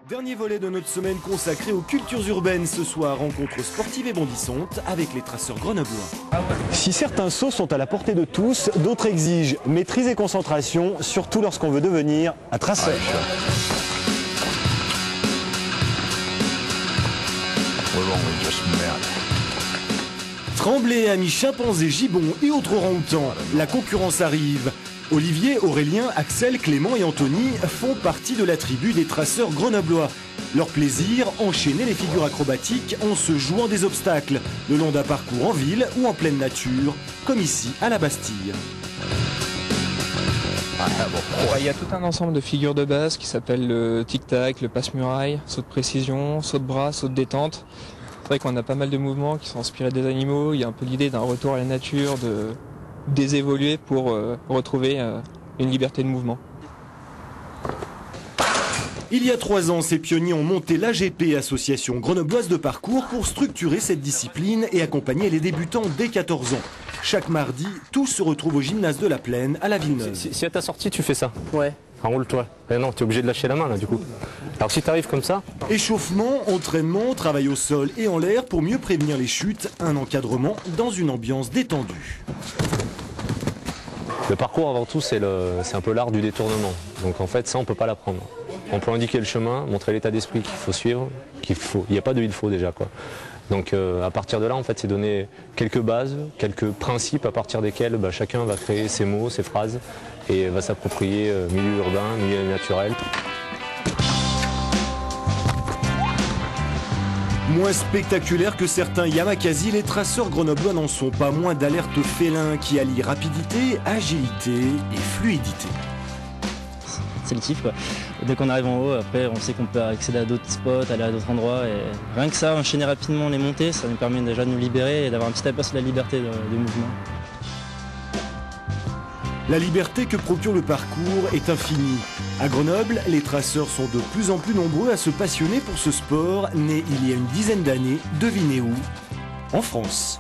Dernier volet de notre semaine consacré aux cultures urbaines. Ce soir, rencontre sportive et bondissante avec les traceurs grenoblois. Si certains sauts sont à la portée de tous, d'autres exigent maîtrise et concentration, surtout lorsqu'on veut devenir un traceur. Tremblay, amis chimpanzés, gibbons et autres orang-outans, la concurrence arrive. Olivier, Aurélien, Axel, Clément et Anthony font partie de la tribu des traceurs grenoblois. Leur plaisir, enchaîner les figures acrobatiques en se jouant des obstacles, le long d'un parcours en ville ou en pleine nature, comme ici à la Bastille. Il y a tout un ensemble de figures de base qui s'appellent le tic-tac, le passe-muraille, saut de précision, saut de bras, saut de détente. C'est vrai qu'on a pas mal de mouvements qui sont inspirés des animaux. Il y a un peu l'idée d'un retour à la nature, de désévoluer pour retrouver une liberté de mouvement. Il y a 3 ans, ces pionniers ont monté l'AGP, Association Grenobloise de Parcours, pour structurer cette discipline et accompagner les débutants dès 14 ans. Chaque mardi, tous se retrouvent au gymnase de la Plaine à la Villeneuve. Si à ta sortie tu fais ça, ouais. Enroule-toi. Eh non, tu es obligé de lâcher la main là du coup. Alors si tu arrives comme ça... Échauffement, entraînement, travail au sol et en l'air pour mieux prévenir les chutes, un encadrement dans une ambiance détendue. Le parcours avant tout c'est un peu l'art du détournement. Donc en fait ça on peut pas l'apprendre. On peut indiquer le chemin, montrer l'état d'esprit qu'il faut suivre, il n'y a pas de il faut déjà quoi. Donc à partir de là en fait c'est donner quelques bases, quelques principes à partir desquels chacun va créer ses mots, ses phrases et va s'approprier milieu urbain, milieu naturel. Moins spectaculaires que certains Yamakasi, les traceurs grenoblois n'en sont pas moins d'alertes félins qui allient rapidité, agilité et fluidité. C'est le kiff quoi. Dès qu'on arrive en haut, après on sait qu'on peut accéder à d'autres spots, aller à d'autres endroits et rien que ça, enchaîner rapidement les montées, ça nous permet déjà de nous libérer et d'avoir un petit aperçu de la liberté de mouvement. La liberté que procure le parcours est infinie. À Grenoble, les traceurs sont de plus en plus nombreux à se passionner pour ce sport né il y a une dizaine d'années, devinez où? En France.